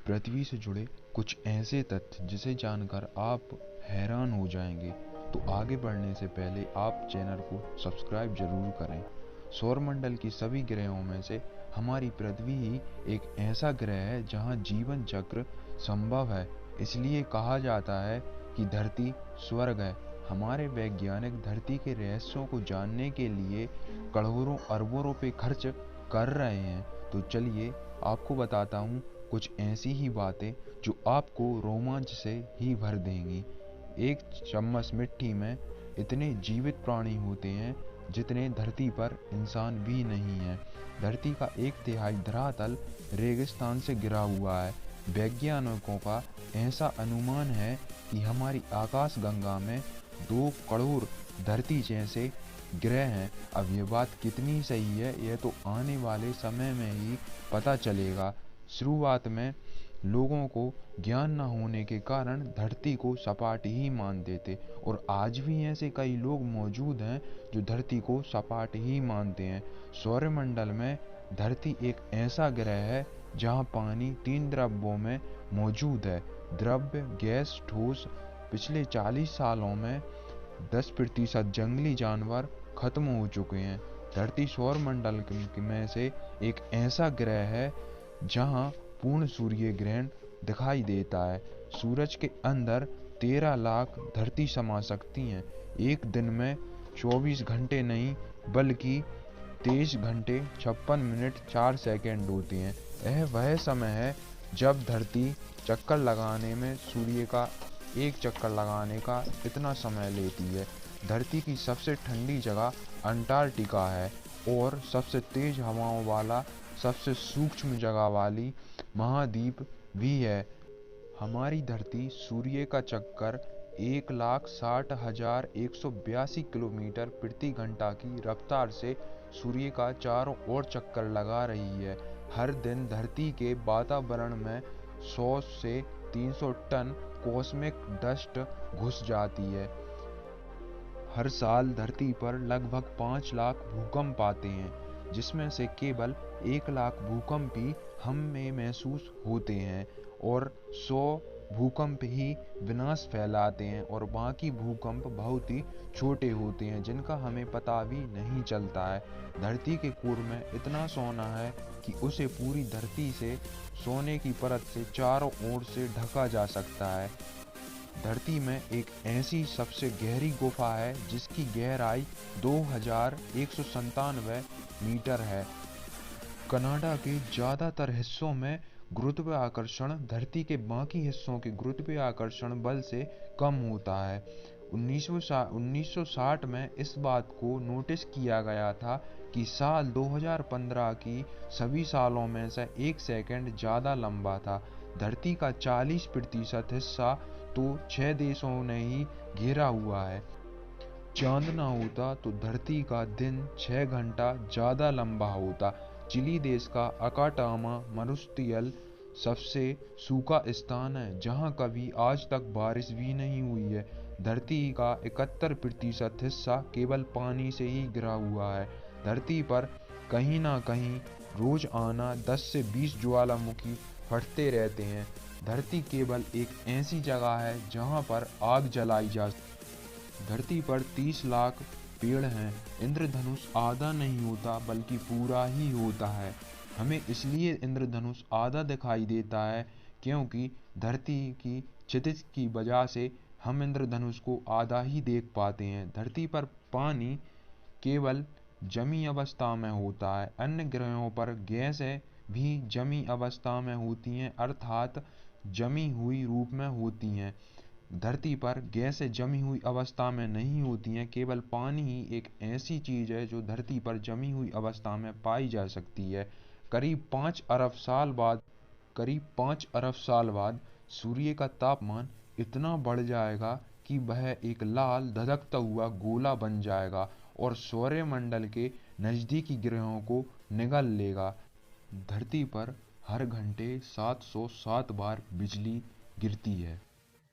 पृथ्वी से जुड़े कुछ ऐसे तथ्य जिसे जानकर आप हैरान हो जाएंगे। तो आगे बढ़ने से पहले आप चैनल को सब्सक्राइब जरूर करें। सौरमंडल की सभी ग्रहों में से हमारी पृथ्वी ही एक ऐसा ग्रह है जहां जीवन चक्र संभव है। इसलिए कहा जाता है कि धरती स्वर्ग है। हमारे वैज्ञानिक धरती के रहस्यों को जानने के लिए करोड़ों अरबों रुपए खर्च कर रहे हैं। तो चलिए आपको बताता हूँ कुछ ऐसी ही बातें जो आपको रोमांच से ही भर देंगी। एक चम्मच मिट्टी में इतने जीवित प्राणी होते हैं जितने धरती पर इंसान भी नहीं है। धरती का 1/3 धरातल रेगिस्तान से घिरा हुआ है। वैज्ञानिकों का ऐसा अनुमान है कि हमारी आकाशगंगा में 2 करोड़ धरती जैसे ग्रह हैं। अब ये बात कितनी सही है यह तो आने वाले समय में ही पता चलेगा। शुरुआत में लोगों को ज्ञान न होने के कारण धरती को सपाट ही मानते थे और आज भी ऐसे कई लोग मौजूद हैं जो धरती को सपाट ही मानते हैं। सौरमंडल में धरती एक ऐसा ग्रह है जहां पानी 3 द्रव्यों में मौजूद है, द्रव्य, गैस, ठोस। पिछले 40 सालों में 10% जंगली जानवर खत्म हो चुके हैं। धरती सौरमंडल में से एक ऐसा ग्रह है जहां पूर्ण सूर्य ग्रहण दिखाई देता है। सूरज के अंदर 13 लाख धरती समा सकती हैं। एक दिन में 24 घंटे नहीं बल्कि 23 घंटे 56 मिनट 4 सेकंड होते हैं। यह वह समय है जब धरती चक्कर लगाने में सूर्य का एक चक्कर लगाने का इतना समय लेती है। धरती की सबसे ठंडी जगह अंटार्कटिका है और सबसे तेज हवाओं वाला सबसे सूक्ष्म जगह वाली महाद्वीप भी है। हमारी धरती सूर्य का चक्कर 1,60,182 किलोमीटर प्रति घंटा की रफ्तार से सूर्य का चारों ओर चक्कर लगा रही है। हर दिन धरती के वातावरण में 100 से 300 टन कॉस्मिक डस्ट घुस जाती है। हर साल धरती पर लगभग 5 लाख भूकंप आते हैं, जिसमें से केवल 1 लाख भूकंप ही हम में महसूस होते हैं और 100 भूकंप ही विनाश फैलाते हैं और बाकी भूकंप बहुत ही छोटे होते हैं जिनका हमें पता भी नहीं चलता है। धरती के कोर में इतना सोना है कि उसे पूरी धरती से सोने की परत से चारों ओर से ढका जा सकता है। धरती में एक ऐसी सबसे गहरी गुफा है जिसकी गहराई 2197 मीटर है। कनाडा के ज़्यादातर हिस्सों में गुरुत्वाकर्षण धरती के बाकी हिस्सों के गुरुत्वाकर्षण बल से कम होता है। 1960 में इस बात को नोटिस किया गया था कि साल 2015 की सभी सालों में से 1 सेकंड ज़्यादा लंबा था। धरती का 40% हिस्सा तो 6 देशों ने ही घेरा हुआ है। चांद ना होता तो धरती का दिन 6 घंटा ज़्यादा लंबा होता। चिली देश का अकाटामा मरुस्थलीय सबसे सूखा स्थान है जहां कभी आज तक बारिश भी नहीं हुई है। धरती का 71% हिस्सा केवल पानी से ही घिरा हुआ है। धरती पर कहीं ना कहीं रोज आना 10 से 20 ज्वालामुखी फटते रहते हैं। धरती केवल एक ऐसी जगह है जहां पर आग जलाई जा। धरती पर 30 लाख पेड़ हैं। इंद्रधनुष आधा नहीं होता बल्कि पूरा ही होता है। हमें इसलिए इंद्रधनुष आधा दिखाई देता है क्योंकि धरती की क्षितिज की वजह से हम इंद्रधनुष को आधा ही देख पाते हैं। धरती पर पानी केवल जमी अवस्था में होता है। अन्य ग्रहों पर गैसें भी जमी अवस्था में होती हैं, अर्थात जमी हुई रूप में होती हैं। धरती पर गैसें जमी हुई अवस्था में नहीं होती हैं। केवल पानी ही एक ऐसी चीज है जो धरती पर जमी हुई अवस्था में पाई जा सकती है। करीब 5 अरब साल बाद सूर्य का तापमान इतना बढ़ जाएगा कि वह एक लाल धधकता हुआ गोला बन जाएगा और सौरमंडल के नजदीकी ग्रहों को निगल लेगा। धरती पर हर घंटे 707 बार बिजली गिरती है।